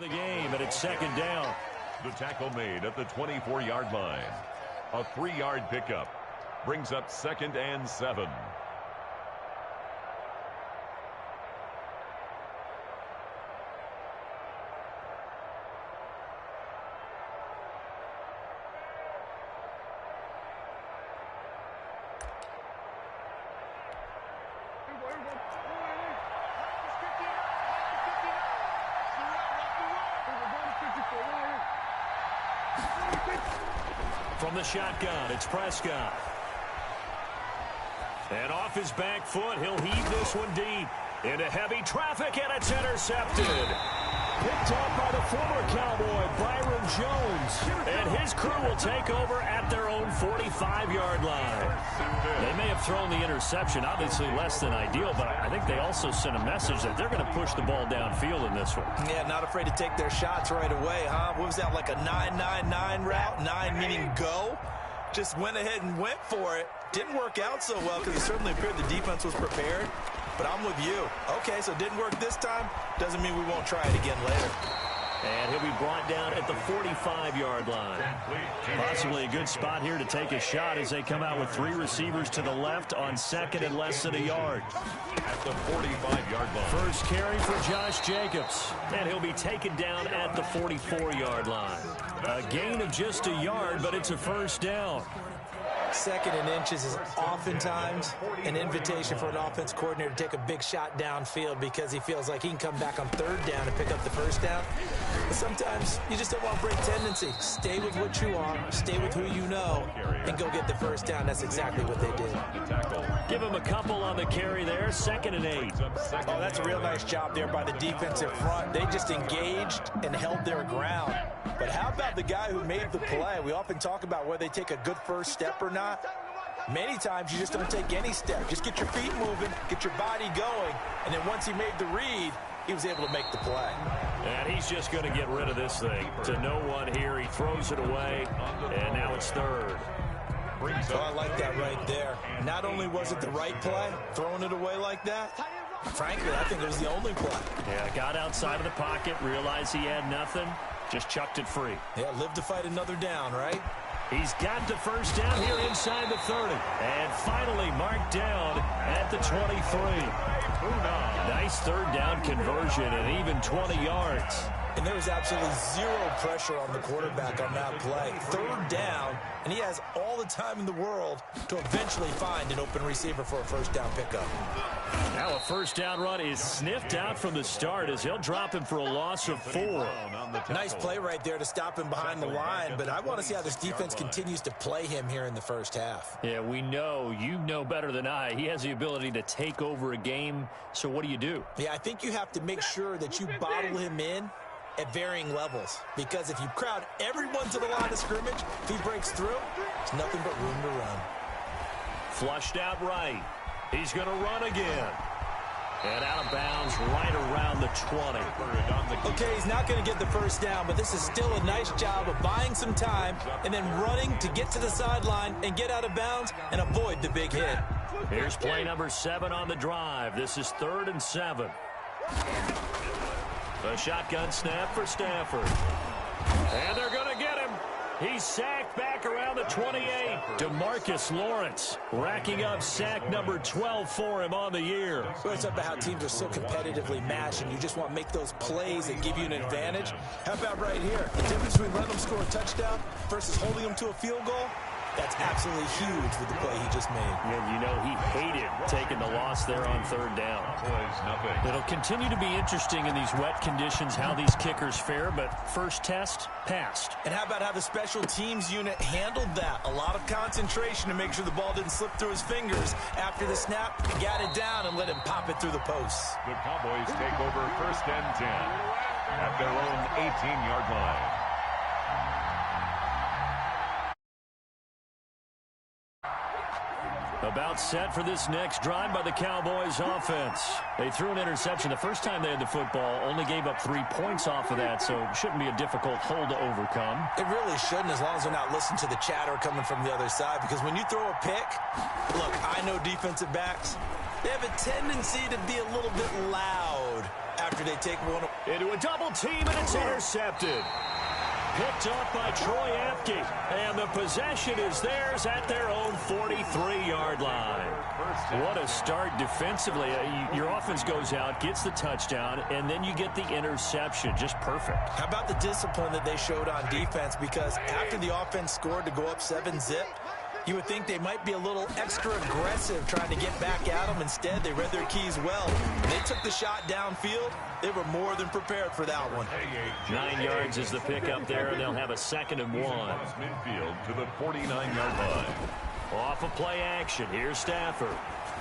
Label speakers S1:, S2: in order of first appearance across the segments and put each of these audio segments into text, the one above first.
S1: of the game, and it's second down.
S2: The tackle made at the 24-yard line. A 3-yard pickup brings up 2nd and 7.
S1: From the shotgun, it's Prescott. And off his back foot, he'll heave this one deep. Into heavy traffic, and it's intercepted. Picked up by the former Cowboy, Byron Jones. And his crew will take over at their own 45-yard line. They may have thrown the interception, obviously less than ideal, but I think they also sent a message that they're going to push the ball downfield in this one.
S3: Yeah, not afraid to take their shots right away, huh? What was that, like a 9-9-9 route? 9 meaning go? Just went ahead and went for it. Didn't work out so well because it certainly appeared the defense was prepared. But I'm with you. Okay, so it didn't work this time. Doesn't mean we won't try it again later.
S1: And he'll be brought down at the 45-yard line. Possibly a good spot here to take a shot as they come out with 3 receivers to the left on 2nd and less than a yard.
S2: At the 45-yard line.
S1: First carry for Josh Jacobs. And he'll be taken down at the 44-yard line. A gain of just a yard, but it's a first down.
S3: 2nd and inches is oftentimes an invitation for an offense coordinator to take a big shot downfield because he feels like he can come back on 3rd down and pick up the first down. But sometimes you just don't want to break tendency. Stay with what you are, stay with who you know, and go get the first down. That's exactly what they did.
S1: Give him a couple on the carry there, 2nd and 8.
S3: Oh, that's a real nice job there by the defensive front. They just engaged and held their ground. But how about the guy who made the play? We often talk about whether they take a good first step or not. Many times you just don't take any step. Just get your feet moving, get your body going, and then once he made the read, he was able to make the play.
S1: And he's just going to get rid of this thing. To no one here, he throws it away, and now it's 3rd.
S3: Oh, I like that right there. Not only was it the right play, throwing it away like that, frankly, I think it was the only play.
S1: Yeah, got outside of the pocket, realized he had nothing, just chucked it free.
S3: Yeah, live to fight another down, right?
S1: He's got the first down here inside the 30. And finally marked down at the 23. Nice 3rd down conversion and even 20 yards.
S3: And there was absolutely zero pressure on the quarterback on that play. 3rd down, and he has all the time in the world to eventually find an open receiver for a first down pickup.
S1: Now a first down run is sniffed out from the start as he'll drop him for a loss of 4.
S3: Nice play right there to stop him behind the line, but I want to see how this defense continues to play him here in the first half.
S1: Yeah, we know, you know better than I, he has the ability to take over a game, so what do?
S3: Yeah, I think you have to make sure that you bottle him in at varying levels, because if you crowd everyone to the line of scrimmage, if he breaks through, it's nothing but room to run.
S1: Flushed out right. He's going to run again. And out of bounds right around the 20.
S3: Okay, he's not going to get the first down, but this is still a nice job of buying some time and then running to get to the sideline and get out of bounds and avoid the big hit.
S1: Here's play number 7 on the drive. This is 3rd and 7. A shotgun snap for Stafford. And they're going to get him. He's sacked back around the 28. DeMarcus Lawrence racking up sack number 12 for him on the year.
S3: So it's about how teams are so competitively matched, and you just want to make those plays that give you an advantage. How about right here? The difference between letting them score a touchdown versus holding them to a field goal? That's absolutely huge with the play he just made.
S1: Yeah, you know, he hated taking the loss there on 3rd down. It'll continue to be interesting in these wet conditions how these kickers fare, but first test, passed.
S3: And how about how the special teams unit handled that? A lot of concentration to make sure the ball didn't slip through his fingers. After the snap, got it down and let him pop it through the posts.
S2: The Cowboys take over 1st and 10 at their own 18-yard line.
S1: About set for this next drive by the Cowboys offense. They threw an interception the first time they had the football, only gave up 3 points off of that, so it shouldn't be a difficult hole to overcome.
S3: It really shouldn't, as long as they're not listening to the chatter coming from the other side, because when you throw a pick, look, I know defensive backs, they have a tendency to be a little bit loud after they take one
S1: into a double team, and it's intercepted. Picked up by Troy Apke, and the possession is theirs at their own 43-yard line. What a start defensively. Your offense goes out, gets the touchdown, and then you get the interception. Just perfect.
S3: How about the discipline that they showed on defense? Because after the offense scored to go up 7-zip, you would think they might be a little extra aggressive trying to get back at them. Instead, they read their keys well. When they took the shot downfield, they were more than prepared for that one.
S1: 9 yards is the pickup there, and they'll have a 2nd and 1.
S2: Midfield to the 49-yard line.
S1: Off of play action. Here's Stafford.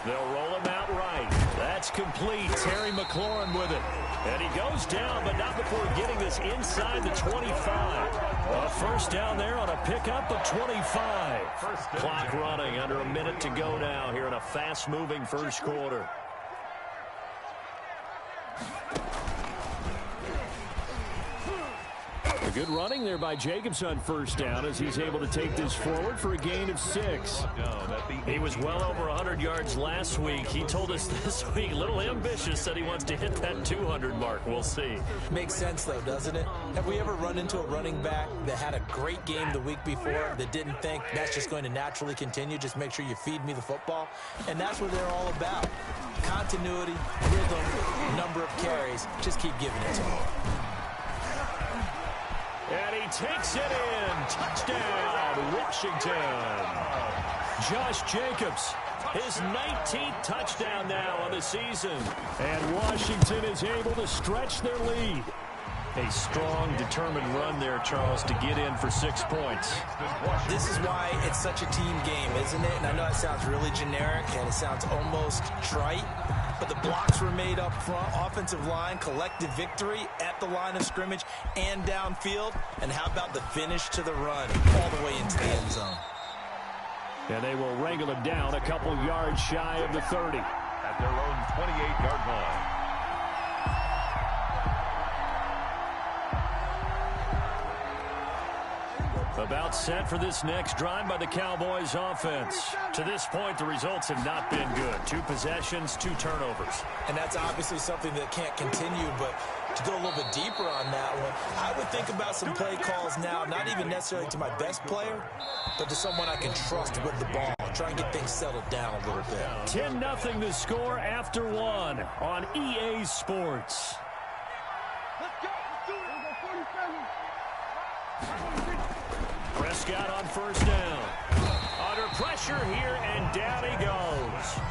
S1: They'll roll him out right. That's complete. Terry McLaurin with it. And he goes down, but not before getting this inside the 25. A first down there on a pickup of 25. Clock running, under a minute to go now here in a fast-moving first quarter. A good running there by Jacobs on first down as he's able to take this forward for a gain of 6. He was well over 100 yards last week. He told us this week, a little ambitious, said he wants to hit that 200 mark. We'll see.
S3: Makes sense, though, doesn't it? Have we ever run into a running back that had a great game the week before that didn't think that's just going to naturally continue? Just make sure you feed me the football. And that's what they're all about. Continuity, rhythm, number of carries. Just keep giving it to them.
S1: And he takes it in. Touchdown, Washington. Josh Jacobs, his 19th touchdown now on the season. And Washington is able to stretch their lead. A strong, determined run there, Charles, to get in for 6 points.
S3: This is why it's such a team game, isn't it? And I know it sounds really generic and it sounds almost trite, but the blocks were made up front, offensive line, collective victory at the line of scrimmage and downfield. And how about the finish to the run all the way into the end zone?
S1: And they will wrangle him down a couple yards shy of the 30.
S2: At their own 28-yard line.
S1: About set for this next drive by the Cowboys offense. To this point, the results have not been good. 2 possessions, 2 turnovers.
S3: And that's obviously something that can't continue, but to go a little bit deeper on that one, I would think about some play calls now, not even necessarily to my best player, but to someone I can trust with the ball. Try and get things settled down a little bit.
S1: 10-0 the score after 1 on EA Sports. Prescott on first down. Under pressure here, and down he goes.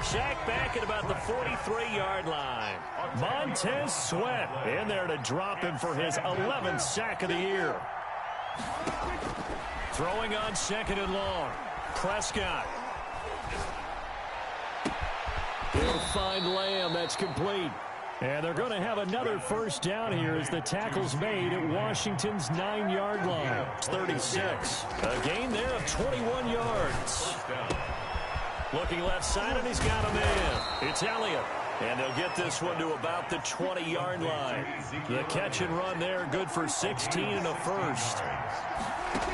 S1: Sacked back at about the 43-yard line. Montez Sweat in there to drop him for his 11th sack of the year. Throwing on 2nd and long. Prescott. He'll find Lamb. That's complete. And they're going to have another first down here as the tackle's made at Washington's 9-yard line. It's 36. A gain there of 21 yards. Looking left side, and he's got a man. It's Elliott. And they'll get this one to about the 20-yard line. The catch and run there, good for 16 and a first.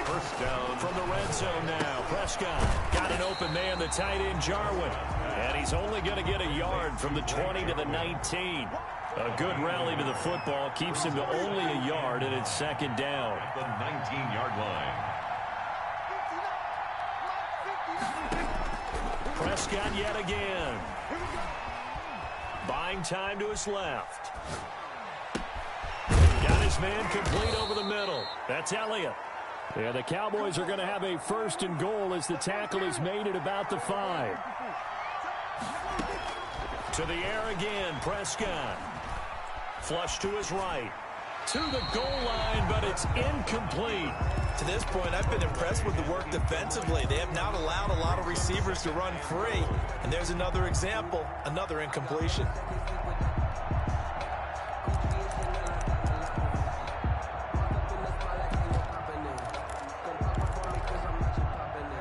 S1: First down from the red zone now. Prescott got an open man, the tight end Jarwin. And he's only going to get a yard from the 20 to the 19. A good rally to the football keeps him to only a yard, and it's 2nd down.
S2: The 19-yard line.
S1: Prescott yet again. Buying time to his left. Got his man complete over the middle. That's Elliott. Yeah, the Cowboys are going to have a 1st and goal as the tackle is made at about the 5. To the air again, Prescott. Flush to his right. To the goal line, but it's incomplete.
S3: To this point, I've been impressed with the work defensively. They have not allowed a lot of receivers to run free. And there's another example, another incompletion.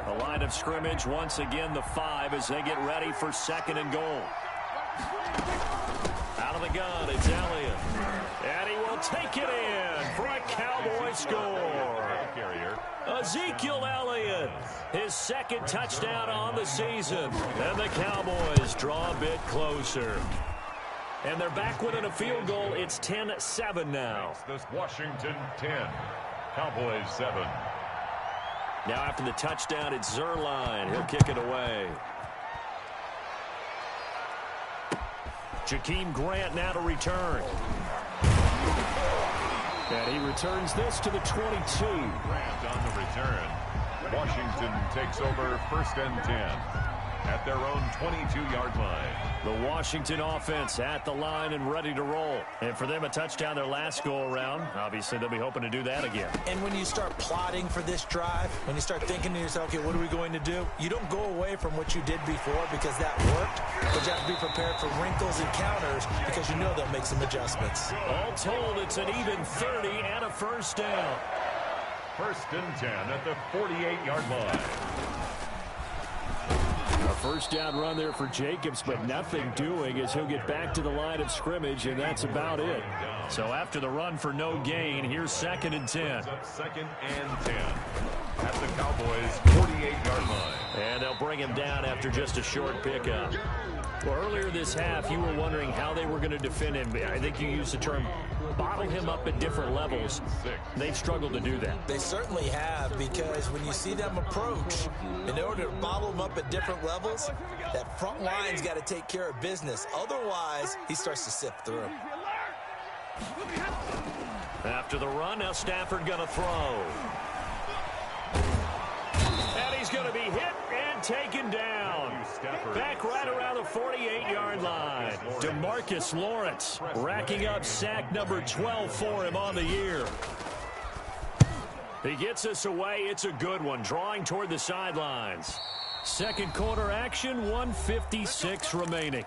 S1: The line of scrimmage, once again, the 5 as they get ready for 2nd and goal. Out of the gun, it's Elliott. And he will take it in for a Cowboy score. Ezekiel Elliott, his 2nd touchdown on the season. And the Cowboys draw a bit closer. And they're back within a field goal. It's 10-7 now.
S2: This Washington 10, Cowboys 7.
S1: Now after the touchdown, it's Zerline. He'll kick it away. Jakeem Grant now to return. And he returns this to the 22.
S2: Grant on the return. Washington takes over 1st and 10 at their own 22-yard line.
S1: The Washington offense at the line and ready to roll. And for them, a touchdown their last go-around. Obviously, they'll be hoping to do that again.
S3: And when you start plotting for this drive, when you start thinking to yourself, okay, what are we going to do? You don't go away from what you did before because that worked, but you have to be prepared for wrinkles and counters because you know they'll make some adjustments.
S1: All told, it's an even 30 and a first down.
S2: 1st and 10 at the 48-yard line.
S1: A first down run there for Jacobs, but nothing doing as he'll get back to the line of scrimmage, and that's about it. So after the run for no gain, here's 2nd and 10.
S2: 2nd and 10 at the Cowboys' 48-yard line.
S1: And they'll bring him down after just a short pickup. Well, earlier this half, you were wondering how they were going to defend him. I think you used the term bottle him up at different levels. They've struggled to do that.
S3: They certainly have, because when you see them approach, in order to bottle him up at different levels, that front line's got to take care of business. Otherwise, he starts to sift through.
S1: After the run, now Stafford going to throw. And he's going to be hit and taken down. Back right around the 48-yard line. DeMarcus Lawrence racking up sack number 12 for him on the year. He gets us away. It's a good one, drawing toward the sidelines. Second quarter action, 1:56 remaining.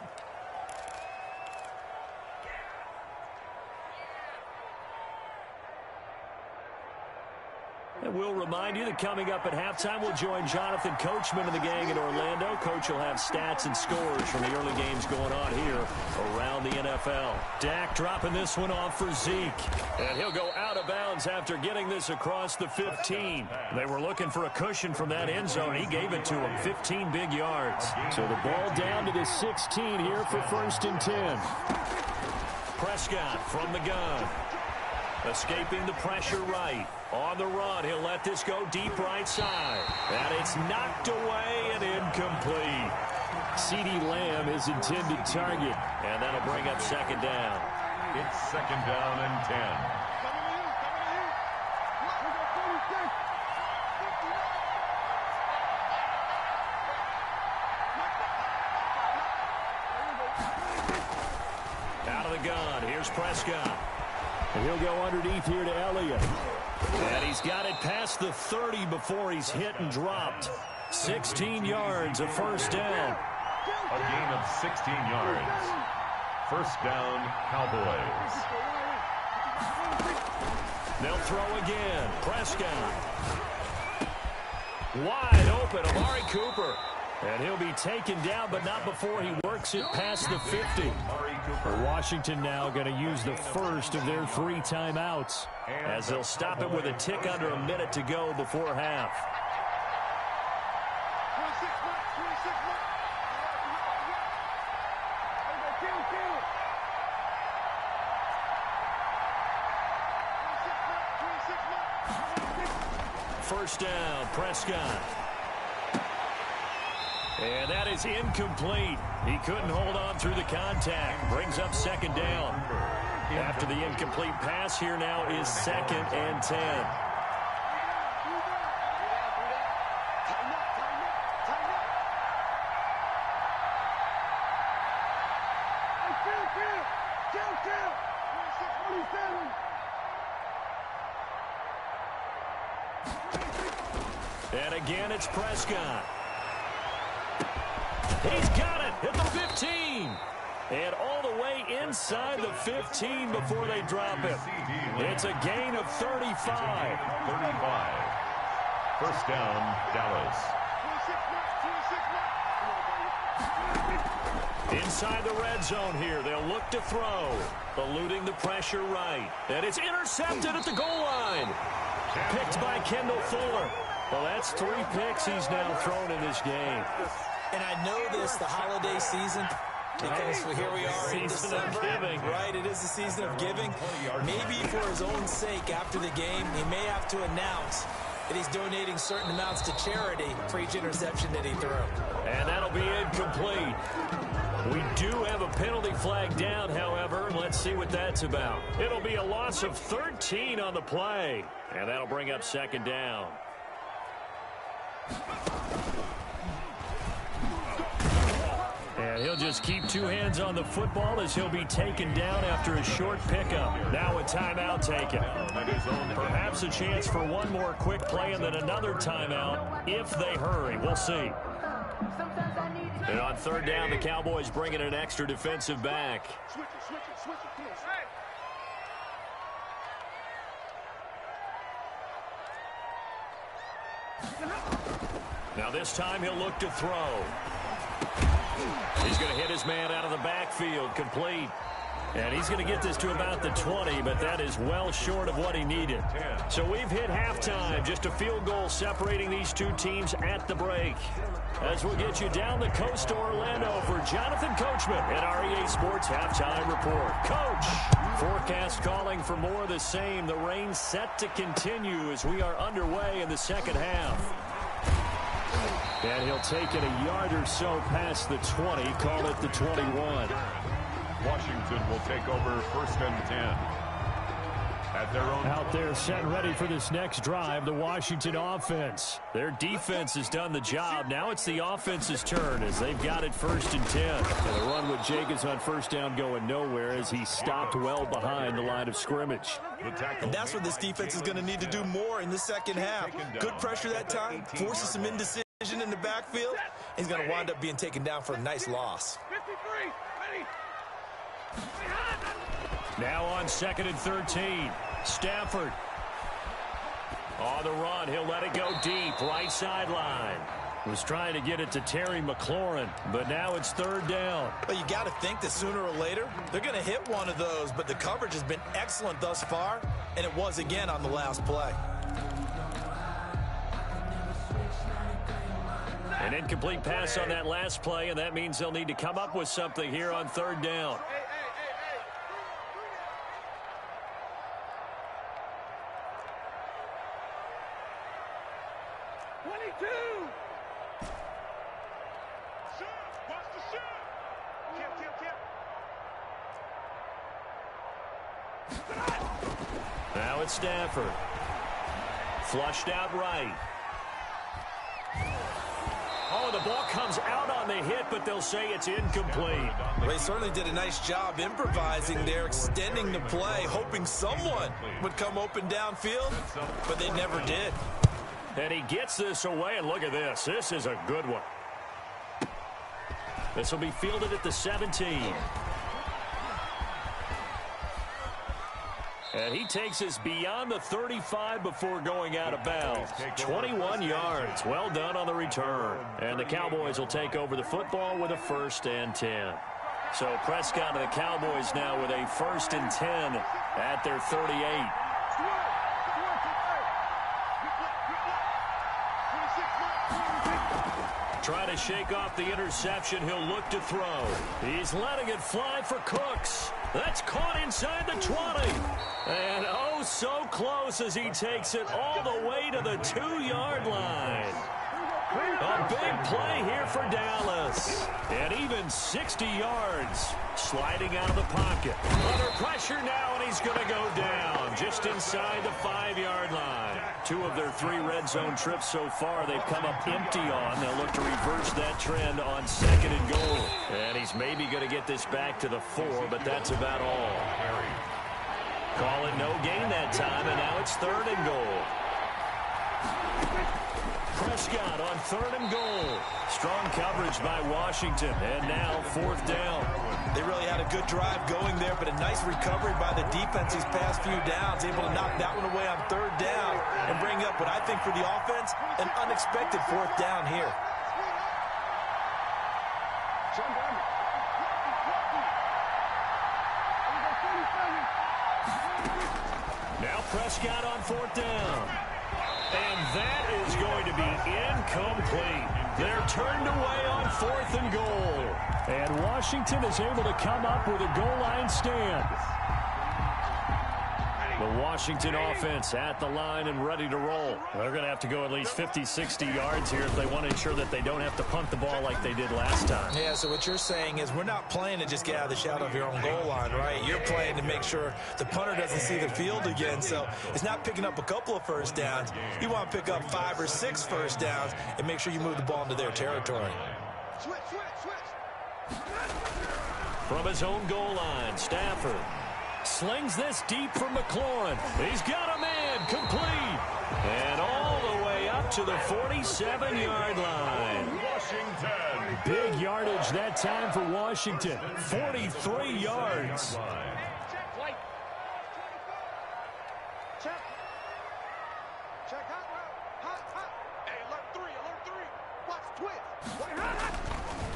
S1: And we'll remind you that coming up at halftime, we'll join Jonathan Coachman and the gang in Orlando. Coach will have stats and scores from the early games going on here around the NFL. Dak dropping this one off for Zeke. And he'll go out of bounds after getting this across the 15. They were looking for a cushion from that end zone. He gave it to him, 15 big yards. So the ball down to the 16 here for 1st and 10. Prescott from the gun. Escaping the pressure right. On the run, he'll let this go deep right side. And it's knocked away and incomplete. CeeDee Lamb is intended target. And that'll bring up 2nd down.
S2: It's 2nd down and 10.
S1: Out of the gun, here's Prescott. And he'll go underneath here to Elliott. And he's got it past the 30 before he's hit and dropped. 16 yards, a first down.
S2: A gain of 16 yards. First down, Cowboys.
S1: They'll throw again. Prescott. Wide open, Amari Cooper. And he'll be taken down, but not before he works it past the 50. Washington now going to use the first of their 3 timeouts, as they'll stop it with a tick under a minute to go before half. First down, Prescott. And that is incomplete. He couldn't hold on through the contact. Brings up 2nd down. After the incomplete pass, here now is 2nd and 10. And again, it's Prescott. He's got it at the 15. And all the way inside the 15 before they drop it. It's a gain of 35.
S2: 35. First down, Dallas.
S1: Inside the red zone here. They'll look to throw. Eluding the pressure right. And it's intercepted at the goal line. Picked by Kendall Fuller. Well, that's 3 picks he's now thrown in this game.
S3: And I know this, the holiday season, Because here we are in December, right? It is the season of giving. Maybe for his own sake, after the game, he may have to announce that he's donating certain amounts to charity for each interception that he threw.
S1: And that'll be incomplete. We do have a penalty flag down, however. Let's see what that's about. It'll be a loss of 13 on the play. And that'll bring up second down. And he'll just keep two hands on the football as he'll be taken down after a short pickup. Now a timeout taken. Perhaps a chance for one more quick play and then another timeout if they hurry. We'll see. And on third down, the Cowboys bring in an extra defensive back. Now this time he'll look to throw. He's going to hit his man out of the backfield, complete. And he's going to get this to about the 20, but that is well short of what he needed. So we've hit halftime, just a field goal separating these two teams at the break. As we'll get you down the coast to Orlando for Jonathan Coachman at our EA Sports Halftime Report. Coach, forecast calling for more of the same. The rain set to continue as we are underway in the second half. And he'll take it a yard or so past the 20, call it the 21.
S2: Washington will take over first and 10. At their own
S1: out there set and ready for this next drive, the Washington offense. Their defense has done the job. Now it's the offense's turn as they've got it first and 10. And the run with Jacobs on first down going nowhere as he stopped well behind the line of scrimmage.
S3: And that's what this defense is going to need to do more in the second half. Good pressure that time, forces some indecision in the backfield. He's going to wind up being taken down for a nice loss.
S1: Now on second and 13, Stafford. On the run, he'll let it go deep, right sideline. Was trying to get it to Terry McLaurin, but now it's third down.
S3: Well, you got to think that sooner or later, they're going to hit one of those, but the coverage has been excellent thus far, and it was again on the last play.
S1: An incomplete pass on that last play, and that means they'll need to come up with something here on third down. Now it's Stafford. Flushed out right. Oh, the ball comes out on the hit, but they'll say it's incomplete.
S3: Well, they certainly did a nice job improvising there, extending the play, hoping someone would come open downfield, but they never did.
S1: And he gets this away, and look at this. This is a good one. This will be fielded at the 17. And he takes us beyond the 35 before going out of bounds. 21 yards. Well done on the return. And the Cowboys will take over the football with a first and 10. So Prescott and the Cowboys now with a first and 10 at their 38. Trying to shake off the interception. He'll look to throw. He's letting it fly for Cooks. That's caught inside the 20. And oh, so close as he takes it all the way to the 2-yard line. A big play here for Dallas. And even 60 yards. Sliding out of the pocket. Under pressure now, and he's going to go down just inside the 5-yard line. 2 of their 3 red zone trips so far they've come up empty on. They'll look to reverse that trend on second and goal. And he's maybe going to get this back to the 4, but that's about all. Call it no gain that time, and now it's third and goal. Prescott on third and goal. Strong coverage by Washington, and now fourth down.
S3: They really had a good drive going there, but a nice recovery by the defense these past few downs, able to knock that one away on third down and bring up what I think for the offense, an unexpected fourth down here.
S1: Now Prescott on fourth down. And that is going to be incomplete. They're turned away on 4th and goal. And Washington is able to come up with a goal line stand. The Washington offense at the line and ready to roll. They're going to have to go at least 50, 60 yards here if they want to ensure that they don't have to punt the ball like they did last time.
S3: Yeah, so what you're saying is we're not playing to just get out of the shadow of your own goal line, right? You're playing to make sure the punter doesn't see the field again. So it's not picking up a couple of first downs. You want to pick up 5 or 6 first downs and make sure you move the ball into their territory.
S1: From his own goal line, Stafford slings this deep for McLaurin. He's got a man complete. And all the way up to the 47-yard line.
S2: Washington.
S1: Big yardage that time for Washington. 43 yards.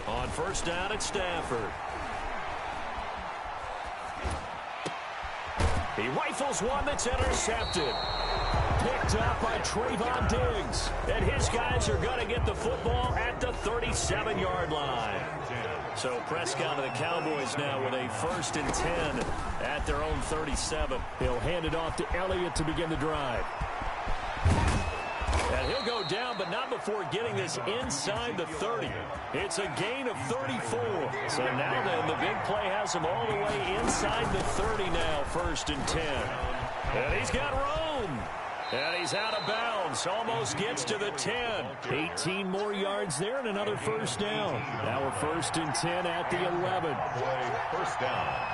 S1: On first down at Stafford. He rifles one that's intercepted. Picked up by Trayvon Diggs. And his guys are going to get the football at the 37-yard line. So Prescott of the Cowboys now with a 1st and 10 at their own 37. He'll hand it off to Elliott to begin the drive. And he'll go down, but not before getting this inside the 30. It's a gain of 34. So now then, the big play has him all the way inside the 30 now, 1st and 10. And he's got room. And he's out of bounds. Almost gets to the 10. 18 more yards there and another first down. Now we're 1st and 10 at the 11.
S2: First down.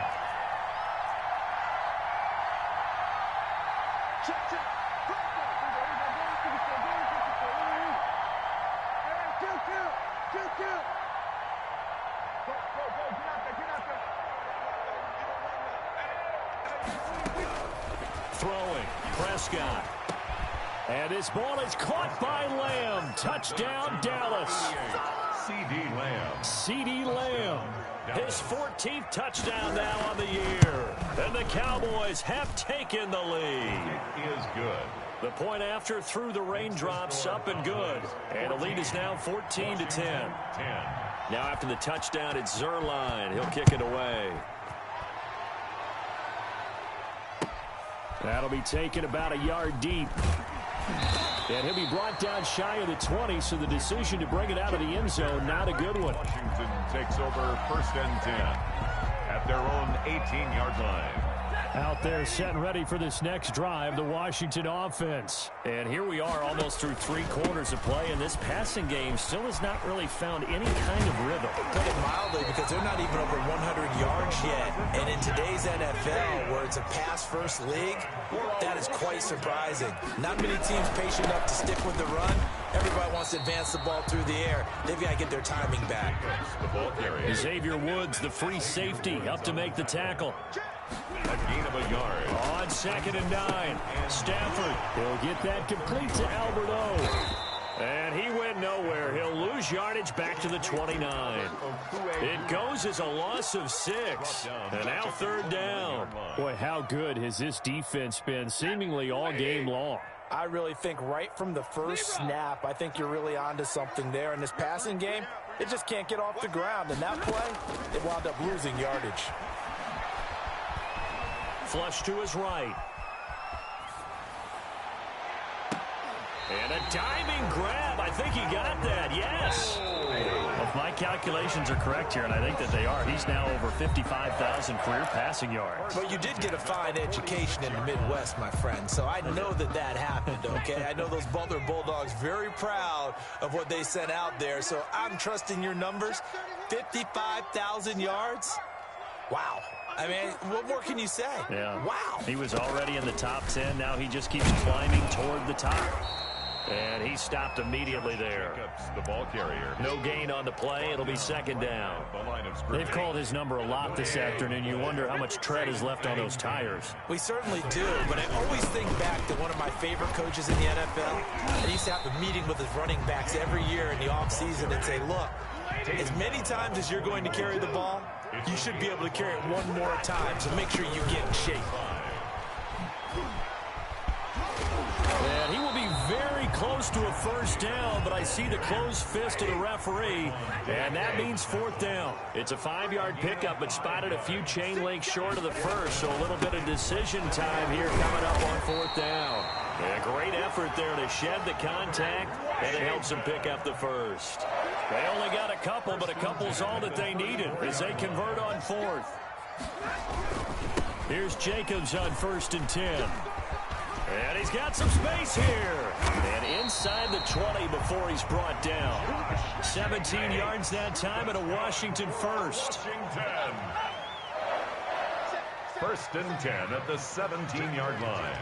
S1: Throwing, Prescott. And this ball is caught by Lamb. Touchdown, Dallas.
S2: C.D. Lamb.
S1: C.D. Lamb. His 14th touchdown now on the year. And the Cowboys have taken the lead.
S2: It is good.
S1: The point after through the raindrops, up and good. And the lead is now 14 to 10. Now after the touchdown, it's Zerline. He'll kick it away. That'll be taken about a yard deep. And he'll be brought down shy of the 20, so the decision to bring it out of the end zone, not a good one.
S2: Washington takes over 1st and 10 at their own 18-yard line.
S1: Out there set and ready for this next drive, the Washington offense. And here we are almost through 3 quarters of play, and this passing game still has not really found any kind of rhythm.
S3: Put it mildly, because they're not even over 100 yards yet. And in today's NFL, where it's a pass-first league, that is quite surprising. Not many teams patient enough to stick with the run. Everybody wants to advance the ball through the air. They've got to get their timing back.
S2: The ball carrier.
S1: Xavier Woods, the free safety, up to make the tackle.
S2: A gain of a yard.
S1: On 2nd and 9. Stafford. He'll get that complete to Albert O. And he went nowhere. He'll lose yardage back to the 29. It goes as a loss of 6. And now 3rd down. Boy, how good has this defense been seemingly all game long?
S3: I really think right from the first snap, I think you're really onto something there. In this passing game, it just can't get off the ground. And that play, it wound up losing yardage.
S1: Flush to his right. And a diving grab. I think he got that. Yes. Well, if my calculations are correct here, and I think that they are, he's now over 55,000 career passing yards.
S3: But you did get a fine education in the Midwest, my friend, so I know that that happened, okay? I know those Butler Bulldogs very proud of what they sent out there, so I'm trusting your numbers. 55,000 yards? Wow. I mean, what more can you say?
S1: Yeah.
S3: Wow.
S1: He was already in the top 10. Now he just keeps climbing toward the top. And he stopped immediately there.
S2: The ball carrier.
S1: No gain on the play. It'll be 2nd down. They've called his number a lot this afternoon. You wonder how much tread is left on those tires.
S3: We certainly do, but I always think back to one of my favorite coaches in the NFL. I used to have a meeting with his running backs every year in the offseason and say, look, as many times as you're going to carry the ball, you should be able to carry it one more time, so make sure you get in shape.
S1: And he will be very first down, but I see the closed fist of the referee, and that means fourth down. It's a 5-yard pickup, but spotted a few chain links short of the first, so a little bit of decision time here coming up on fourth down. A great effort there to shed the contact, and it helps them pick up the first. They only got a couple, but a couple's all that they needed as they convert on fourth. Here's Jacobs on 1st and 10. And he's got some space here. And inside the 20 before he's brought down. 17 yards that time, and a Washington first.
S2: Washington. 1st and 10 at the 17-yard line.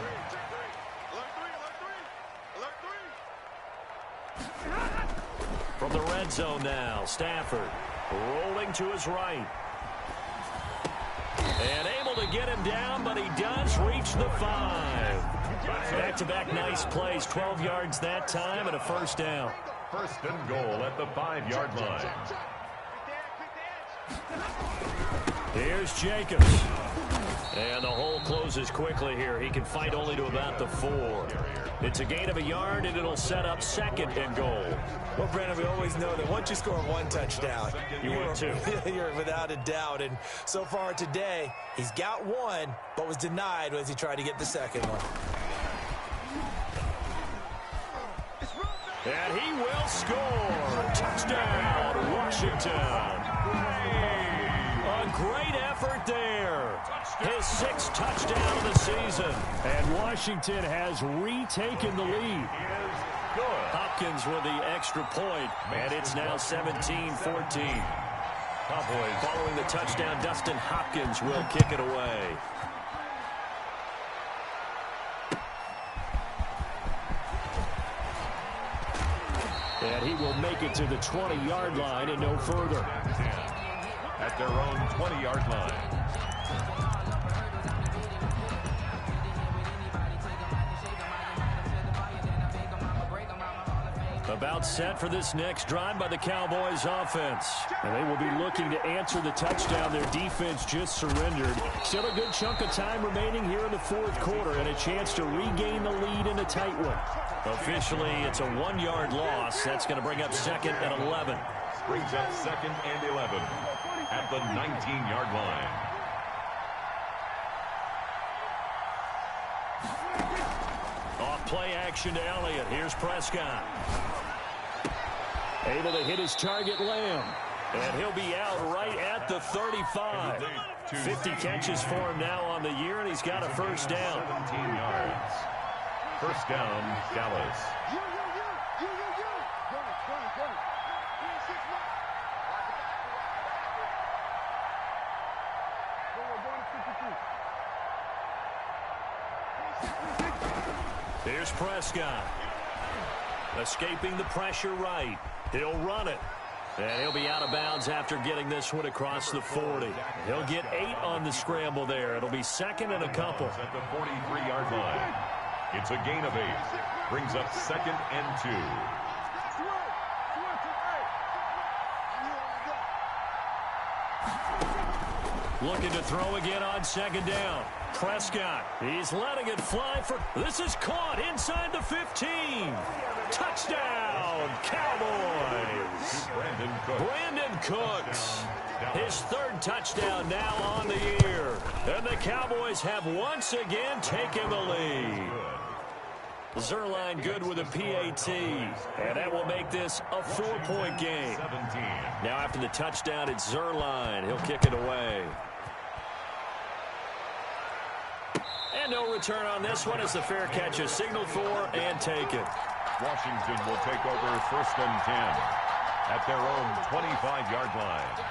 S1: From the red zone now, Stafford rolling to his right. And able to get him down, but he does reach the 5. Back-to-back nice plays, 12 yards that time, and a first down.
S2: 1st and goal at the 5-yard line.
S1: Here's Jacobs. And the hole closes quickly here. He can fight only to about the 4. It's a gain of a yard, and it'll set up 2nd and goal.
S3: Well, Brandon, we always know that once you score 1 touchdown, you're without a doubt. And so far today, he's got 1, but was denied as he tried to get the 2nd one.
S1: And he will score. Touchdown, Washington. A great effort there. His 6th touchdown of the season. And Washington has retaken the lead. Hopkins with the extra point, and it's now 17-14. Cowboys following the touchdown. Dustin Hopkins will kick it away. And he will make it to the 20-yard line and no further.
S2: At their own 20-yard line.
S1: About set for this next drive by the Cowboys offense. And they will be looking to answer the touchdown. Their defense just surrendered. Still a good chunk of time remaining here in the 4th quarter and a chance to regain the lead in a tight one. Officially, it's a 1-yard loss. That's going to bring up 2nd and 11.
S2: Brings up 2nd and 11 at the 19-yard line.
S1: Off play action to Elliott. Here's Prescott. Able to hit his target, Lamb. And he'll be out right at the 35. 50 catches for him now on the year, and he's got a first down.
S2: 17 yards. First down, Dallas.
S1: Here's Prescott. Escaping the pressure right. He'll run it. And he'll be out of bounds after getting this one across the 40. He'll get 8 on the scramble there. It'll be 2nd and a couple.
S2: At the 43-yard line. It's a gain of 8. Brings up 2nd and 2.
S1: Looking to throw again on 2nd down. Prescott, he's letting it fly for... This is caught inside the 15. Touchdown, Cowboys. Brandon Cooks. His 3rd touchdown now on the year. And the Cowboys have once again taken the lead. Zerline good with a PAT. And that will make this a 4-point game.
S2: 17.
S1: Now after the touchdown, it's Zerline. He'll kick it away. And no return on this one as the fair catch is signaled for and taken.
S2: Washington will take over 1st and 10 at their own 25-yard line.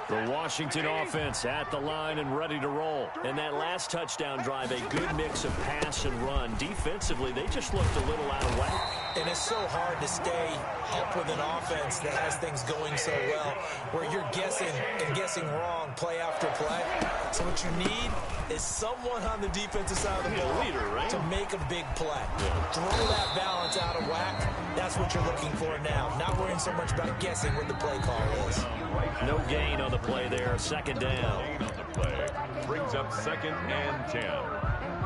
S1: The Washington offense at the line and ready to roll. And that last touchdown drive, a good mix of pass and run. Defensively, they just looked a little out of whack.
S3: And it's so hard to stay up with an offense that has things going so well, where you're guessing and guessing wrong play after play. So what you need is someone on the defensive side of the ball to make a big play. Throw that balance out of whack. That's what you're looking for now. Not worrying so much about guessing what the play call is.
S1: No gain on the play there. 2nd down.
S2: Gain on the play. Brings up 2nd and 10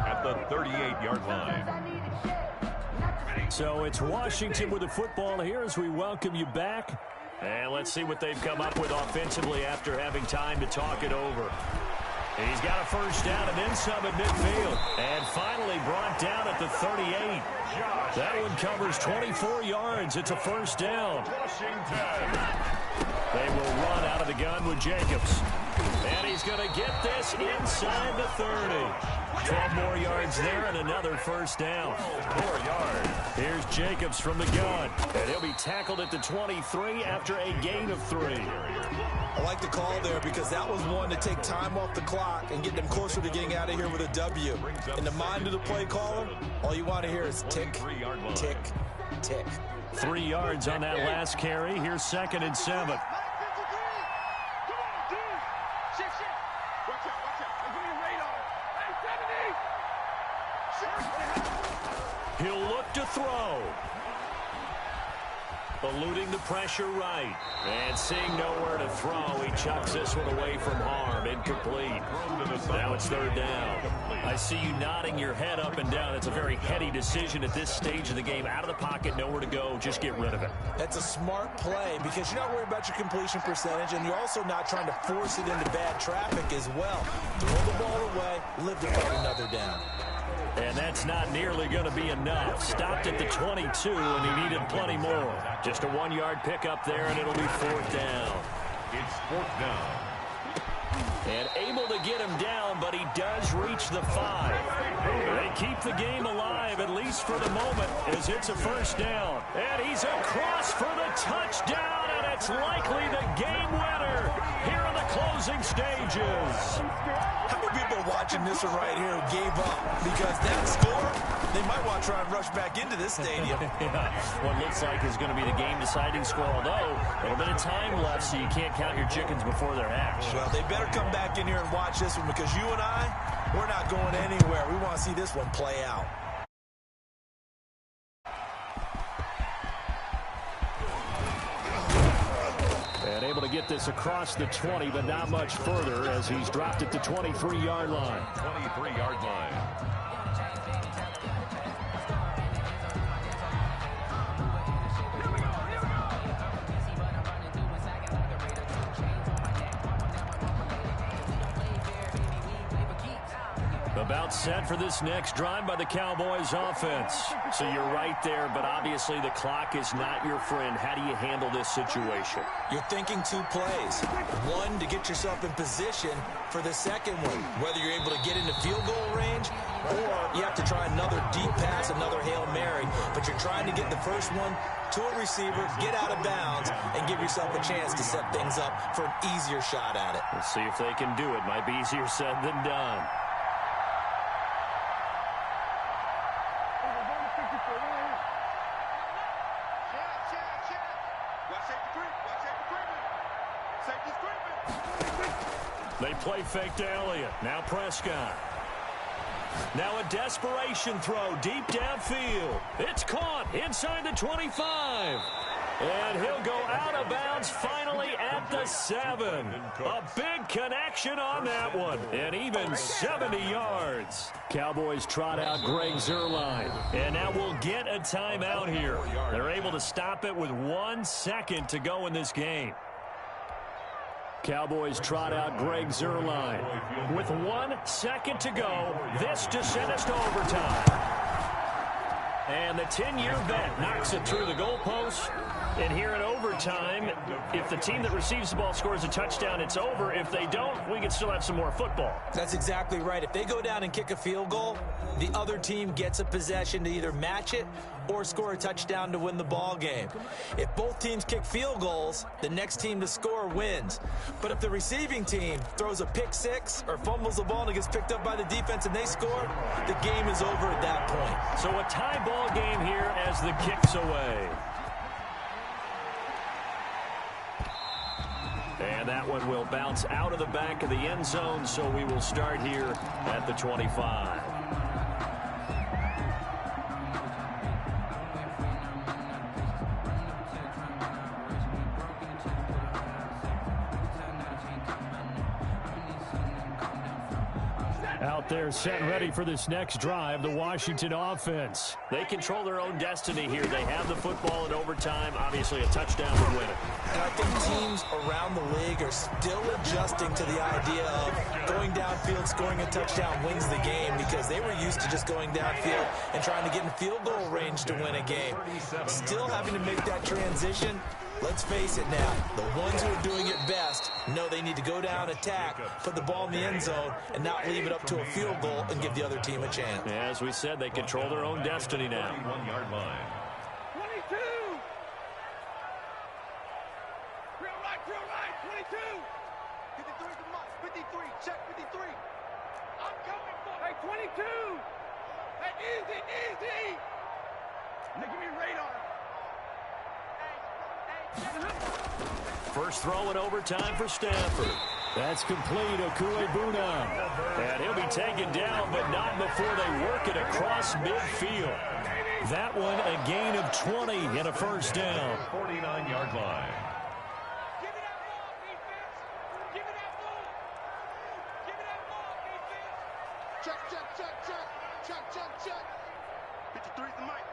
S2: at the 38-yard line.
S1: So it's Washington with the football here as we welcome you back. And let's see what they've come up with offensively after having time to talk it over. He's got a first down and then some at midfield. And finally brought down at the 38. That one covers 24 yards. It's a first down. They will run out of the gun with Jacobs. And he's going to get this inside the 30. 12 more yards there and another first down. 4 yards. Here's Jacobs from the gun. And he'll be tackled at the 23 after a gain of 3.
S3: I like the call there because that was one to take time off the clock and get them closer to getting out of here with a W. In the mind of the play caller, all you want to hear is tick, tick, tick.
S1: 3 yards on that last carry. Here's 2nd and 7. He'll look to throw. Eluding the pressure right. And seeing nowhere to throw, he chucks this one away from harm. Incomplete. Now it's 3rd down. I see you nodding your head up and down. It's a very heady decision at this stage of the game. Out of the pocket, nowhere to go. Just get rid of it.
S3: That's a smart play because you're not worried about your completion percentage, and you're also not trying to force it into bad traffic as well. Throw the ball away, live to fight another down.
S1: And that's not nearly going to be enough. Stopped at the 22, and he needed plenty more. Just a 1-yard pickup there, and it'll be 4th down.
S2: It's 4th down.
S1: And able to get him down, but he does reach the 5. They keep the game alive, at least for the moment, as it's a first down. And he's across for the touchdown, and it's likely the game winner here in the closing stages.
S3: How many people are watching this one right here who gave up? Because that score, they might want to try and rush back into this stadium.
S1: Yeah, what looks like is going to be the game-deciding score, although a little bit of time left, so you can't count your chickens before they're hatched.
S3: Well, they better come back in here and watch this one because you and I, we're not going anywhere. We want to see this one play out.
S1: And able to get this across the 20, but not much further as he's dropped at the 23-yard line.
S2: 23-yard line.
S1: About set for this next drive by the Cowboys offense. So you're right there, but obviously the clock is not your friend. How do you handle this situation?
S3: You're thinking 2 plays. One, to get yourself in position for the second one, whether you're able to get into field goal range or you have to try another deep pass, another Hail Mary, but you're trying to get the first one to a receiver, get out of bounds, and give yourself a chance to set things up for an easier shot at it.
S1: Let's see if they can do it. Might be easier said than done. They play fake to Elliott. Now Prescott. Now a desperation throw deep downfield. It's caught inside the 25. And he'll go out of bounds finally at the 7. A big connection on that one. And even 70 yards. Cowboys trot out Greg Zuerlein. And now we'll get a timeout here. They're able to stop it with 1 second to go in this game. Cowboys trot out Greg Zuerlein. With 1 second to go, this to send us to overtime. And the 10-year vet knocks it through the goalpost. And here in overtime, if the team that receives the ball scores a touchdown, it's over. If they don't, we can still have some more football.
S3: That's exactly right. If they go down and kick a field goal, the other team gets a possession to either match it or score a touchdown to win the ball game. If both teams kick field goals, the next team to score wins. But if the receiving team throws a pick six or fumbles the ball and it gets picked up by the defense and they score, the game is over at that point.
S1: So a tie ball game here as the kick's away. And that one will bounce out of the back of the end zone, so we will start here at the 25. Out there they're set and ready for this next drive, the Washington offense.
S4: They control their own destiny here. They have the football in overtime. Obviously, a touchdown would win it.
S3: And I think teams around the league are still adjusting to the idea of going downfield, scoring a touchdown wins the game, because they were used to just going downfield and trying to get in field goal range to win a game. Still having to make that transition. Let's face it now, the ones who are doing it best know they need to go down, attack, put the ball in the end zone, and not leave it up to a field goal and give the other team a chance.
S4: As we said, they control their own destiny now.
S2: 1-yard line.
S5: 22! Drill right, 22! 53 to Mike, 53, check 53. I'm coming for Hey, 22! Hey, easy! Look at me radar.
S4: First throw in overtime for Stanford.
S1: That's complete, Okuebuna.
S4: And he'll be taken down, but not before they work it across midfield.
S1: That one a gain of 20 and a first down.
S2: 49-yard line.
S5: Give me that ball, defense! Give me that ball! Give me that ball, defense! Check. 53 to Mike.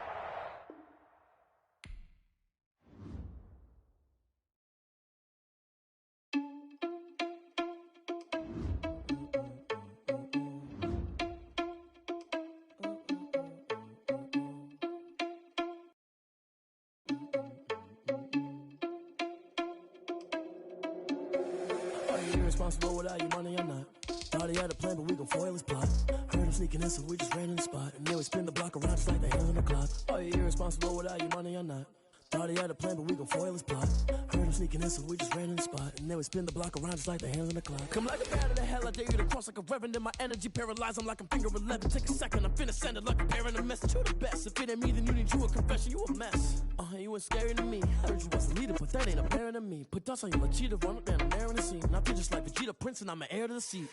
S6: Irresponsible without your money or not. Thought he had a plan, but we gon' foil his plot. Heard him sneaking in, so we just ran in the spot. And then we spin the block around just like the hands on the clock. Are you irresponsible without your money or not? Thought he had a plan, but we gon' foil his plot. Heard him sneaking in, so we just ran in the spot. And then we spin the block around just like the hands on the clock. Come like a bat of the hell, I dare you to cross like a reverend. In my energy paralyzed, I'm like I'm finger 11. Take a second, I'm finna send it like a parent a message. You the best, if it ain't me, then you need you a confession. You a mess, you ain't scary to me. Heard you was a leader, but that ain't apparent to me. Put dust on you like cheetah, run up down an air in the scene. Not just like Vegeta Prince, and I'm an heir to the seat.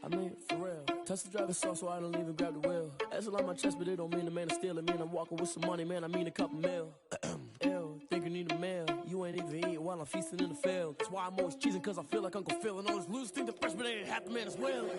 S6: I mean, for real. Touch the driver's soft so I don't even grab the wheel. That's on my chest, but it don't mean the man is stealing. Mean I'm walking with some money, man, I mean a couple mil. Ew, think you need a meal. You ain't even eating while I'm feasting in the field. That's why I'm always cheesing, cause I feel like Uncle Phil. And all this loose think the freshman ain't half the man as well.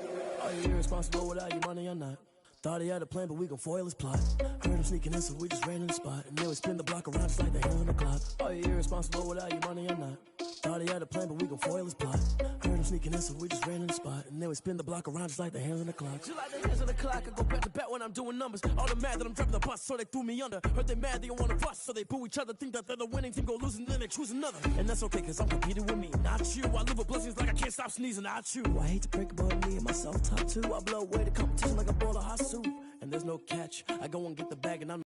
S6: Are you irresponsible without your money or not? Thought he had a plan, but we gon' foil his plot. Heard him sneaking in, so we just ran in the spot. And then we spin the block around just like the hands on the clock. Are you irresponsible without your money or not? Thought he had a plan, but we gon' foil his plot. Heard him sneaking in, so we just ran in the spot. And then we spin the block around just like the hands on the clock. Just like the hands on the clock, I go back to back when I'm doing numbers. All the mad that I'm driving the bus, so they threw me under. Heard they mad, they don't wanna bust, so they boo each other. Think that they're the winning team, go losing, then they choose another. And that's okay, cause I'm competing with me, not you. I live with blessings like I can't stop sneezing, not you. I hate to break about me and my self-talk too. I blow away the competition like a bowl of hot soup. And there's no catch, I go and get the bag and I'm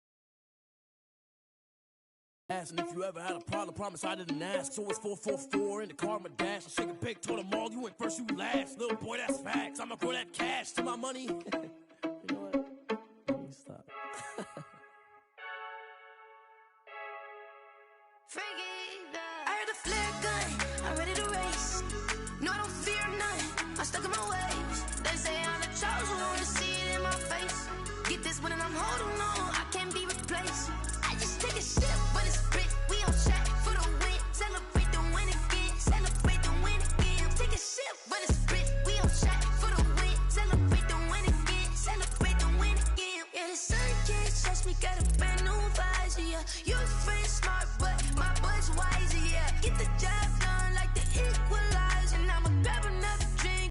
S6: and if you ever had a problem, promise I didn't ask. So it's 444 in the car, my dash. I shake a big, told them all, you ain't first, you last. Little boy, that's facts. I'ma grow that cash to my money. You know what? Let me stop.
S7: I heard a flare gun, I'm ready to race. No, I don't fear none, I'm stuck in my ways. They say I'm the chosen one, to see it in my face. Get this one and I'm holding on, I can't be replaced. I just take a sip, but it's split. We on track for the win. Celebrate the win again. Celebrate the win again. Take a sip, but it's split. We on track for the win. Celebrate the win again. Celebrate the win again. Yeah, the sun can't touch me. Got a brand new visor. Yeah, your friend smart, but my bud's wiser. Yeah, get the job